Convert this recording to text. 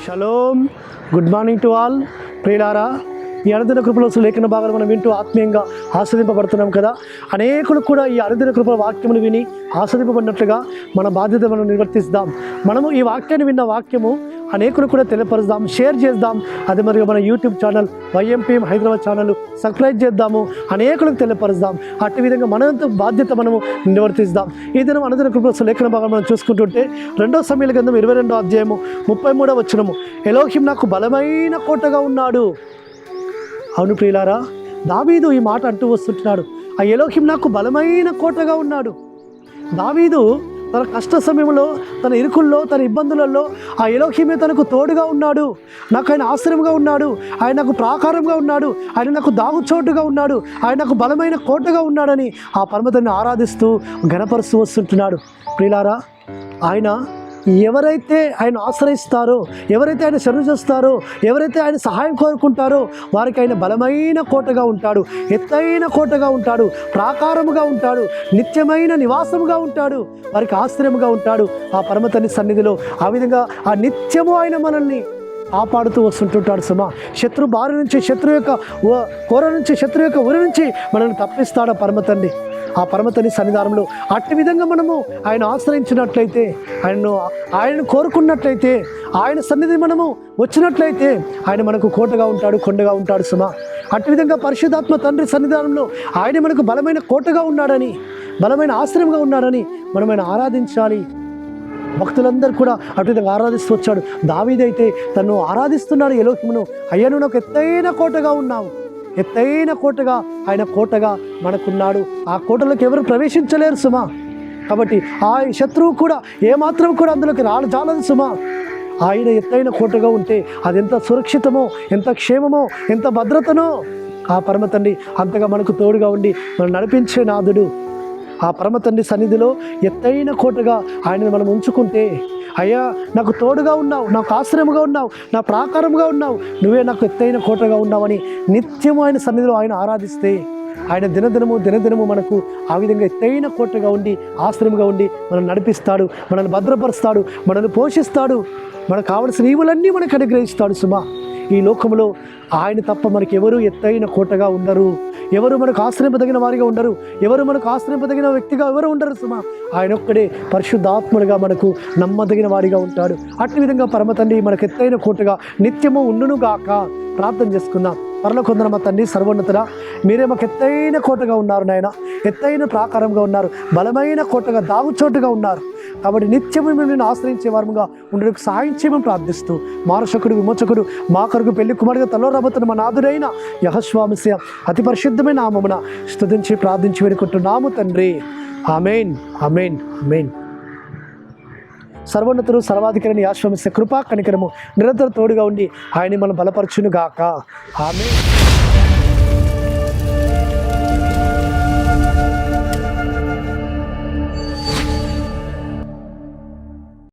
Shalom. Good morning to all. ప్రియులారా, ఈ అనుదిన కృపలో లేఖన భాగాలు మనం వింటూ ఆత్మీయంగా ఆస్వాదింపబడుతున్నాం కదా. అనేకులు కూడా ఈ అనుదిన కృపల వాక్యములు విని ఆస్వాదింపబడినట్లుగా మన బాధ్యత మనం నిర్వర్తిస్తాం. మనము ఈ వాక్యాన్ని విన్న వాక్యము అనేకులు కూడా తెలియపరుస్తాం, షేర్ చేద్దాం. అదే మరి మన YouTube channel YMPM Hyderabad channel subscribe చేద్దాము, అనేకులకు తెలియపరుస్తాం. అట్టి విధంగా మనంత బాధ్యత మనము నిర్వర్తిస్తాం. ఈ దినం అనుదిన కృపల లేఖన భాగాలు మనం చూసుకుంటుంటే 2 సమూయేలు గ్రంథం 22వ అధ్యాయము 33వ వచనము, ఎలోహిం నాకు బలమైన కోటగా ఉన్నాడు. అవును ప్రియులారా, దావీదు ఈ మాట అంటూ వస్తుంటున్నాడు. ఆ ఎలోహిం నాకు బలమైన కోటగా ఉన్నాడు. దావీదు తన కష్ట సమయంలో, తన ఇరుకుల్లో, తన ఇబ్బందులలో ఆ ఎలోహిమే తనకు తోడుగా ఉన్నాడు. నాకు ఆయన ఆశ్రయంగా ఉన్నాడు, ఆయన నాకు ప్రాకారంగా ఉన్నాడు, ఆయన నాకు దాగుచోటుగా ఉన్నాడు, ఆయన నాకు బలమైన కోటగా ఉన్నాడని ఆ పరమతని ఆరాధిస్తూ ఘనపరుస్తూ వస్తుంటున్నాడు. ప్రియులారా, ఆయన ఎవరైతే ఆయన ఆశ్రయిస్తారో, ఎవరైతే ఆయన శరణు చేస్తారో, ఎవరైతే ఆయన సహాయం కోరుకుంటారో వారికి ఆయన బలమైన కోటగా ఉంటాడు, ఎత్తైన కోటగా ఉంటాడు, ప్రాకారముగా ఉంటాడు, నిత్యమైన నివాసముగా ఉంటాడు, వారికి ఆశ్రయముగా ఉంటాడు ఆ పరమతని సన్నిధిలో. ఆ విధంగా ఆ నిత్యము ఆయన మనల్ని కాపాడుతూ వస్తుంటుంటాడు. సుమా, శత్రు బారి నుంచి, శత్రు యొక్క కోర నుంచి, శత్రు యొక్క ఉరి నుంచి మనల్ని తప్పిస్తాడు ఆ పరమతండ్రి. ఆ పరమతని సన్నిధానంలో అట్టి విధంగా మనము ఆయన ఆశ్రయించినట్లయితే, ఆయనను కోరుకున్నట్లయితే, ఆయన సన్నిధి మనము వచ్చినట్లయితే ఆయన మనకు కోటగా ఉంటాడు, కొండగా ఉంటాడు. సుమా, అట్టి విధంగా పరిశుద్ధాత్మ తండ్రి సన్నిధానంలో ఆయన మనకు బలమైన కోటగా ఉన్నాడని, బలమైన ఆశ్రయంగా ఉన్నాడని మనం ఆయన ఆరాధించాలి. భక్తులందరూ కూడా అటు విధంగా ఆరాధిస్తూ వచ్చాడు. దావీదైతే తను ఆరాధిస్తున్నాడు ఎలోహిమును. అయ్యా, నువ్వు నాకు ఎత్తైన కోటగా ఉన్నావు, ఎత్తైన కోటగా ఆయన కోటగా మనకున్నాడు. ఆ కోటలోకి ఎవరు ప్రవేశించలేరు సుమా. కాబట్టి ఆ శత్రువు కూడా ఏమాత్రం కూడా అందులోకి రాజాలదు సుమా. ఆయన ఎత్తైన కోటగా ఉంటే అది ఎంత సురక్షితమో, ఎంత క్షేమమో, ఎంత భద్రతనో ఆ పరమతండ్రి అంతగా మనకు తోడుగా ఉండి మనం నడిపించే నాథుడు. ఆ పరమతండ్రి సన్నిధిలో ఎత్తైన కోటగా ఆయనను మనం ఉంచుకుంటే, అయ్యా నాకు తోడుగా ఉన్నావు, నాకు ఆశ్రయముగా ఉన్నావు, నా ప్రాకారముగా ఉన్నావు, నువ్వే నాకు ఎత్తైన కోటగా ఉన్నావని నిత్యము ఆయన సన్నిధిలో ఆయన ఆరాధిస్తే ఆయన దినదినము మనకు ఆ విధంగా ఎత్తైన కోటగా ఉండి, ఆశ్రయముగా ఉండి మనం నడిపిస్తాడు, మనల్ని భద్రపరుస్తాడు, మనల్ని పోషిస్తాడు, మనకు కావలసిన ఈవులన్నీ మనకు అనుగ్రహిస్తాడు. సుమా, ఈ లోకంలో ఆయన తప్ప మనకి ఎవరు ఎత్తైన కోటగా ఉండరు, ఎవరు మనకు ఆశ్రయింపదగిన వారిగా ఉండరు, ఎవరు మనకు ఆశ్రయింపదగిన వ్యక్తిగా ఎవరు ఉండరు. సుమా, ఆయన ఒక్కడే పరిశుద్ధాత్ముడిగా మనకు నమ్మదగిన వాడిగా ఉంటాడు. అట్టి విధంగా పరమతండ్రి మనకు ఎత్తైన కోటగా నిత్యము ఉండునుగాక. ప్రార్థన చేసుకుందాం. పరలోకమందున మా తండ్రి సర్వోన్నతుడా, మీరే మాకు ఎత్తైన కోటగా ఉన్నారు నాయన, ఎత్తైన ప్రాకారంగా ఉన్నారు, బలమైన కోటగా దాగుచోటుగా ఉన్నారు. కాబట్టి నిత్యము మేము ఆశ్రయించే వారముగా ఉండడానికి సహాయం చేయమని ప్రార్థిస్తూ, మారశకుడు విమోచకుడు మా కొరకు పెళ్లి కుమారుగా తలో రాబోతున్న మా నాథుడైన యెహోషువ మెస్సియా అతి పరిశుద్ధమైన నామమున స్తుతించి ప్రార్థించి వేడుకుంటున్నాము తండ్రి. ఆమేన్, ఆమేన్, ఆమేన్. సర్వోన్నతుడు సర్వాధికారిని యెహోషువ మెస్సియా కృపా కనికరము నిరంతరం తోడుగా ఉండి ఆయన మనం బలపరచును గాక. ఆమేన్.